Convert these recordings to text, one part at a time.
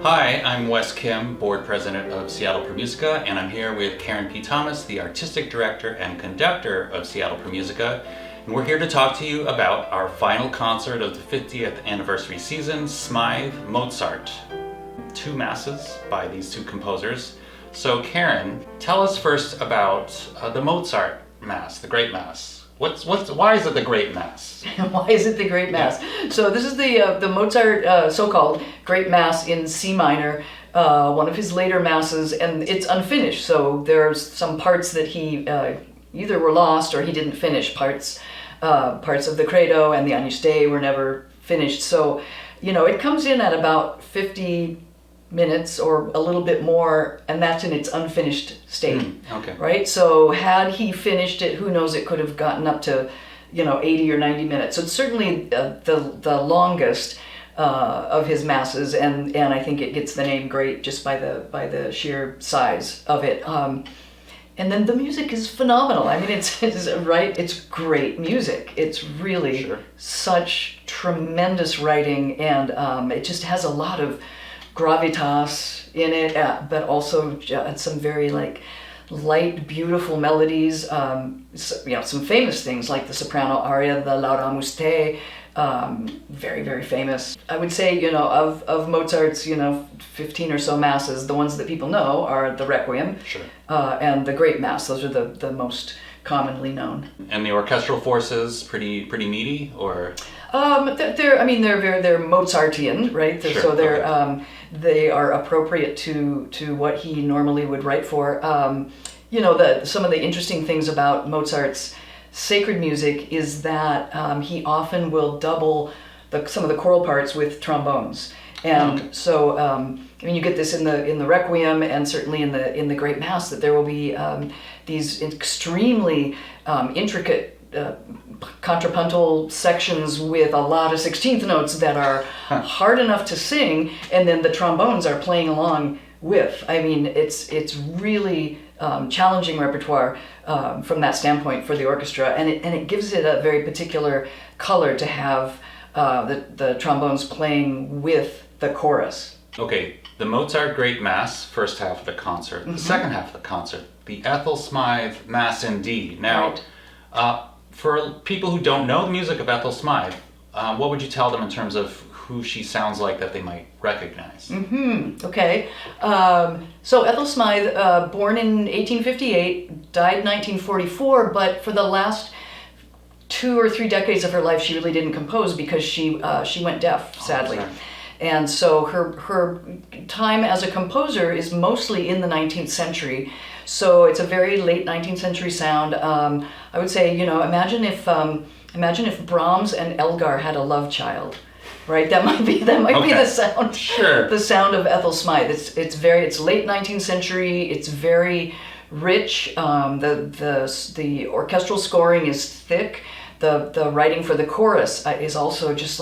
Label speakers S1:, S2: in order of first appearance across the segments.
S1: Hi, I'm Wes Kim, Board President of Seattle Per Musica, and I'm here with Karen P. Thomas, the Artistic Director and Conductor of Seattle Per Musica. And we're here to talk to you about our final concert of the 50th anniversary season, Smyth, Mozart. Two masses by these two composers. So Karen, tell us first about the Mozart Mass, the Great Mass. Why is it the Great Mass?
S2: Why is it the Great Mass? So this is the Mozart so-called Great Mass in C minor, one of his later masses, and it's unfinished. So there's some parts that he either were lost or he didn't finish. Parts of the Credo and the Agnus Dei were never finished. So, it comes in at about 50 minutes or a little bit more, and that's in its unfinished state.
S1: Okay.
S2: Right? So had he finished it, who knows, it could have gotten up to 80 or 90 minutes. So it's certainly the longest of his masses, and I think it gets the name great just by the sheer size of it. And then the music is phenomenal. I mean, it's great music. It's really such tremendous writing, and it just has a lot of gravitas in it, but also some very light, beautiful melodies. Some famous things like the soprano aria, the Lauramus Te, very, very famous. I would say, of Mozart's, 15 or so masses, the ones that people know are the Requiem and the Great Mass. Those are the most commonly known.
S1: And the orchestral forces, pretty meaty, or?
S2: They're Mozartian, right? So they're they are appropriate to what he normally would write for. Some of the interesting things about Mozart's sacred music is that he often will double some of the choral parts with trombones, and so you get this in the Requiem and certainly in the Great Mass, that there will be these extremely intricate contrapuntal sections with a lot of 16th notes that are hard enough to sing, and then the trombones are playing along with. I mean, it's really challenging repertoire from that standpoint for the orchestra, and it gives it a very particular color to have the trombones playing with the chorus.
S1: Okay, the Mozart Great Mass, first half of the concert. The second half of the concert, the Ethel Smyth Mass in D. Now, for people who don't know the music of Ethel Smyth, what would you tell them in terms of who she sounds like that they might recognize?
S2: Okay. So Ethel Smyth, born in 1858, died in 1944, but for the last 2 or 3 decades of her life, she really didn't compose because she went deaf, sadly. And so her time as a composer is mostly in the 19th century. So it's a very late 19th century sound. I would say, imagine if Brahms and Elgar had a love child, right? That might be the sound.
S1: Sure.
S2: The sound of Ethel Smyth. It's late 19th century. It's very rich. The orchestral scoring is thick. The writing for the chorus is also just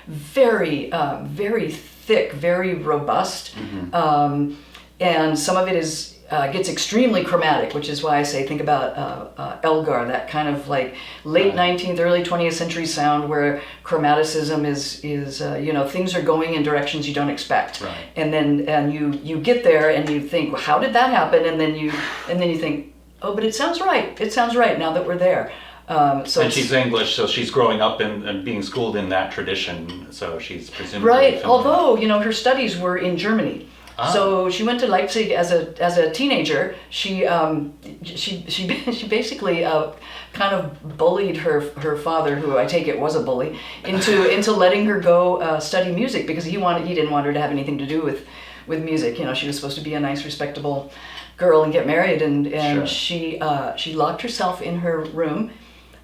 S2: very, very thick, very robust. And some of it gets extremely chromatic, which is why I say think about Elgar, that kind of late 19th, early 20th century sound where chromaticism is things are going in directions you don't expect.
S1: Right.
S2: And you get there and you think, well, how did that happen? And then you think, oh, but it sounds right. It sounds right now that we're there.
S1: And she's English, so she's growing up and being schooled in that tradition, so she's presumably
S2: right.
S1: familiar.
S2: Although her studies were in Germany, so she went to Leipzig as a teenager. She basically kind of bullied her father, who I take it was a bully, into letting her go study music because he didn't want her to have anything to do with music. She was supposed to be a nice, respectable girl and get married, and she locked herself in her room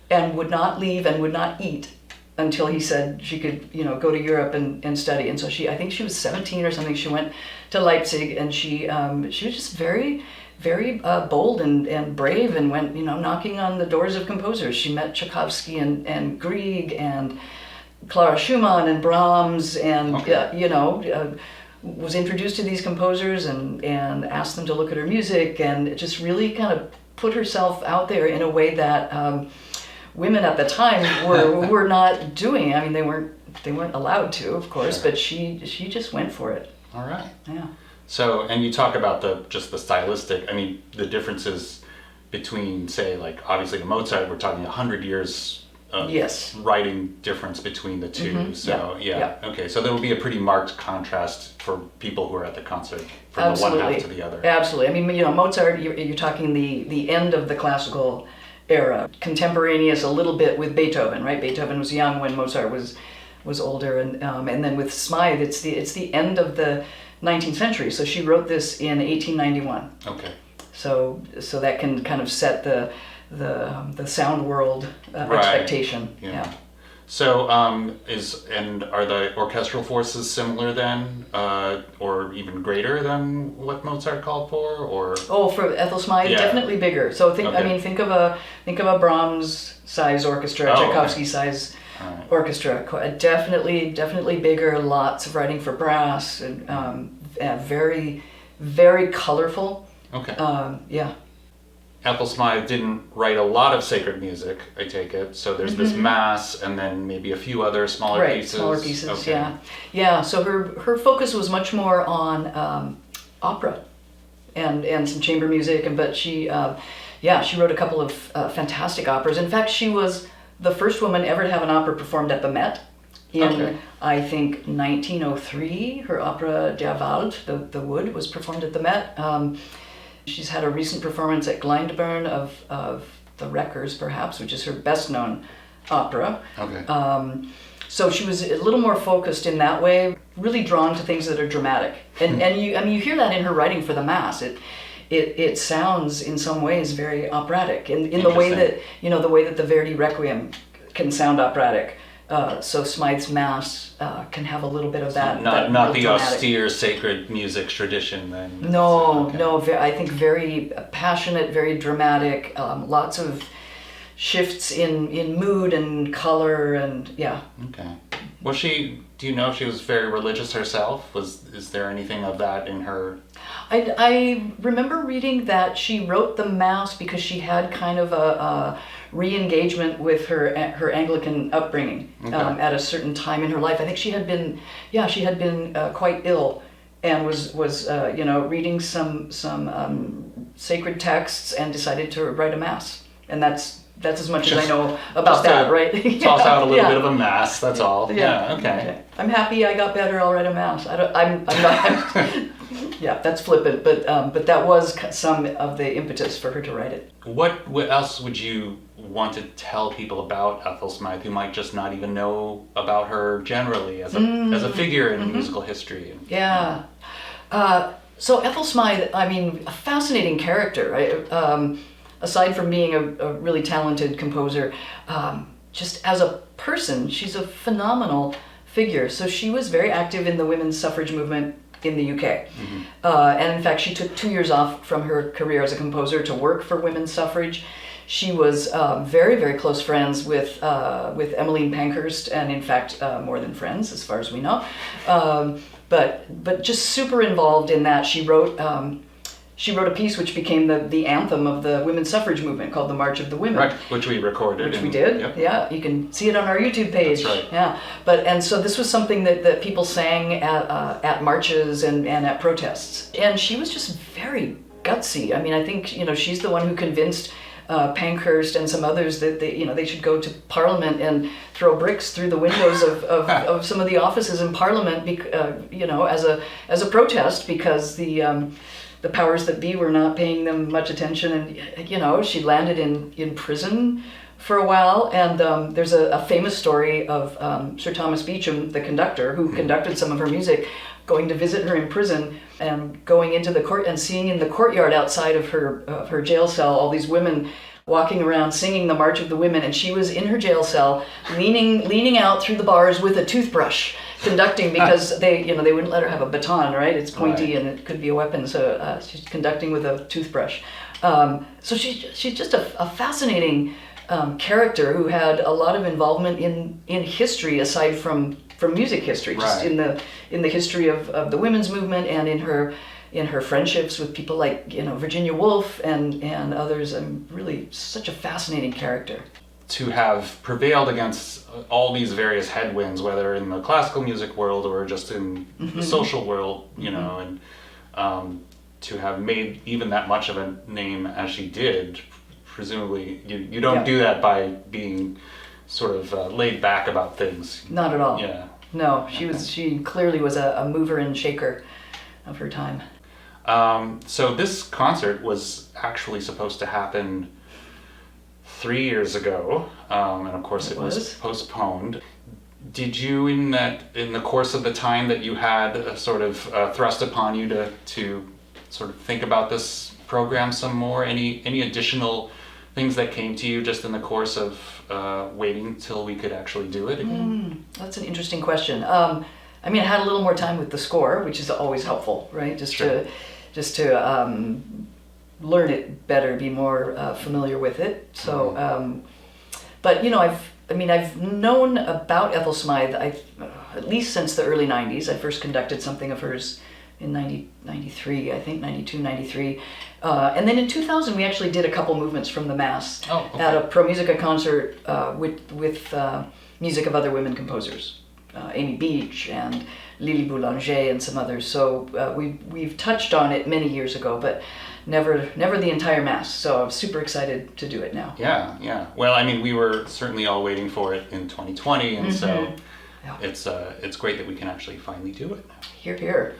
S2: and would not leave and would not eat until he said she could, go to Europe and study. And so I think she was 17 or something. She went to Leipzig, and she was just very, very bold and brave, and went, knocking on the doors of composers. She met Tchaikovsky and Grieg and Clara Schumann and Brahms, and was introduced to these composers and asked them to look at her music, and just really kind of put herself out there in a way that women at the time were not doing. I mean, they weren't allowed to, of course, but she just went for it.
S1: All right.
S2: Yeah.
S1: So, and you talk about the stylistic, I mean, the differences between, say, like, obviously the Mozart, we're talking 100 years of
S2: Yes.
S1: writing difference between the two.
S2: Mm-hmm.
S1: So,
S2: Yeah.
S1: okay. So there will be a pretty marked contrast for people who are at the concert from
S2: Absolutely.
S1: the one half to the other.
S2: Absolutely. I mean, Mozart, you're talking the end of the classical era, contemporaneous a little bit with Beethoven, right? Beethoven was young when Mozart was older, and then with Smyth, it's the end of the 19th century. So she wrote this in 1891.
S1: Okay.
S2: So that can kind of set the sound world expectation.
S1: Yeah. So are the orchestral forces similar then, or even greater than what Mozart called for, or?
S2: Oh, for Ethel Smyth,
S1: Yeah.
S2: definitely bigger. So
S1: Okay.
S2: think of a Brahms size orchestra,
S1: Oh,
S2: Tchaikovsky
S1: okay.
S2: size
S1: All right.
S2: orchestra. Definitely bigger. Lots of writing for brass, and very, very colorful.
S1: Okay.
S2: Yeah.
S1: Ethel Smyth didn't write a lot of sacred music, I take it. So there's this mass, and then maybe a few other smaller
S2: Right,
S1: pieces.
S2: smaller pieces.
S1: Okay.
S2: Yeah. So her focus was much more on opera, and some chamber music. But she wrote a couple of fantastic operas. In fact, she was the first woman ever to have an opera performed at the Met. In, I think, 1903, her opera Der Wald, the Wood, was performed at the Met. She's had a recent performance at Glyndebourne of The Wreckers, perhaps, which is her best-known opera.
S1: Okay.
S2: So she was a little more focused in that way, really drawn to things that are dramatic. And you hear that in her writing for the Mass. It sounds in some ways very operatic in the way that the Verdi Requiem can sound operatic. So Smyth's Mass can have a little bit of that.
S1: Not the
S2: dramatic.
S1: austere sacred music tradition then.
S2: No,
S1: Okay.
S2: no. I think very passionate, very dramatic. Lots of shifts in mood and color, and yeah.
S1: Okay. Do you know if she was very religious herself? Is there anything of that in her?
S2: I remember reading that she wrote the Mass because she had kind of a re-engagement with her Anglican upbringing at a certain time in her life. I think she had been quite ill, and was reading some sacred texts and decided to write a Mass, and that's as much as I know about that, right?
S1: Toss out a little bit of a Mass. That's all.
S2: Yeah.
S1: Okay.
S2: I'm happy I got better. I'll write a Mass. I'm not. Yeah, that's flippant, but that was some of the impetus for her to write it.
S1: What else would you want to tell people about Ethel Smyth who might just not even know about her generally as a figure in musical history?
S2: Yeah. So Ethel Smyth, I mean, a fascinating character, right? Aside from being a really talented composer, just as a person, she's a phenomenal figure. So she was very active in the women's suffrage movement in the UK. And in fact, she took 2 years off from her career as a composer to work for women's suffrage. She was very, very close friends with Emmeline Pankhurst, and in fact, more than friends, as far as we know. But just super involved in that. She wrote a piece which became the anthem of the women's suffrage movement, called the March of the Women.
S1: Right, which we recorded.
S2: Which we did.
S1: Yep.
S2: Yeah, you can see it on our YouTube page.
S1: That's right.
S2: Yeah, and so this was something that people sang at marches and at protests, and she was just very gutsy. I mean, I think she's the one who convinced Pankhurst and some others that they should go to Parliament and throw bricks through the windows of some of the offices in Parliament, as a protest, because the powers that be were not paying them much attention. And she landed in prison for a while, and there's a famous story of Sir Thomas Beecham, the conductor, who conducted some of her music, going to visit her in prison and going into the court and seeing in the courtyard outside of her jail cell all these women walking around singing the March of the Women, and she was in her jail cell leaning out through the bars with a toothbrush, conducting, because they wouldn't let her have a baton, right? It's pointy, right, and it could be a weapon, so she's conducting with a toothbrush. So she's just a fascinating character who had a lot of involvement in history aside from music history, just
S1: right,
S2: in the history of the women's movement, and in her friendships with people like Virginia Woolf and others. Really such a fascinating character.
S1: to have prevailed against all these various headwinds, whether in the classical music world or just in the social world, you know, and to have made even that much of a name as she did, presumably you don't do that by being sort of laid back about things.
S2: Not at all.
S1: Yeah.
S2: No, she clearly was a mover and shaker of her time.
S1: So this concert was actually supposed to happen 3 years ago, and of course it was postponed. Did you, in the course of the time that you had sort of thrust upon you to sort of think about this program some more, any additional things that came to you just in the course of waiting till we could actually do it again?
S2: That's an interesting question. I mean, I had a little more time with the score, which is always helpful, right? Just to learn it better, be more familiar with it. So, but you know, I've known about Ethel Smyth at least since the early 90s. I first conducted something of hers in 93, I think, 92, 93. And then in 2000, we actually did a couple movements from the Mass at a Pro Musica concert with music of other women composers, Amy Beach and Lily Boulanger and some others. So we've touched on it many years ago, but never the entire Mass. So I'm super excited to do it now.
S1: Yeah. Well, I mean, we were certainly all waiting for it in 2020, and so it's great that we can actually finally do it now.
S2: Hear, hear.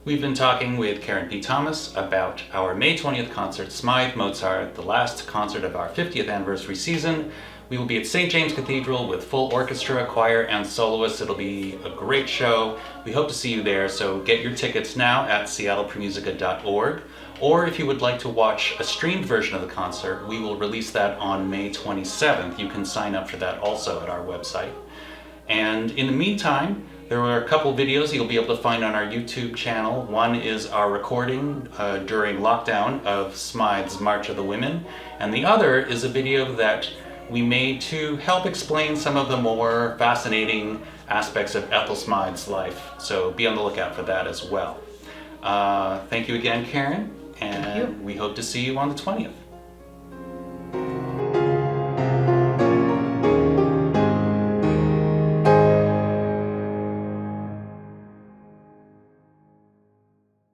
S1: We've been talking with Karen P. Thomas about our May 20th concert, Smyth, Mozart, the last concert of our 50th anniversary season. We will be at St. James Cathedral with full orchestra, choir, and soloists. It'll be a great show. We hope to see you there, so get your tickets now at seattlepromusica.org. Or if you would like to watch a streamed version of the concert, we will release that on May 27th. You can sign up for that also at our website. And in the meantime, there were a couple videos you'll be able to find on our YouTube channel. One is our recording during lockdown of Smyth's March of the Women, and the other is a video that we made to help explain some of the more fascinating aspects of Ethel Smyth's life. So be on the lookout for that as well. Thank you again, Karen, and we hope to see you on the 20th.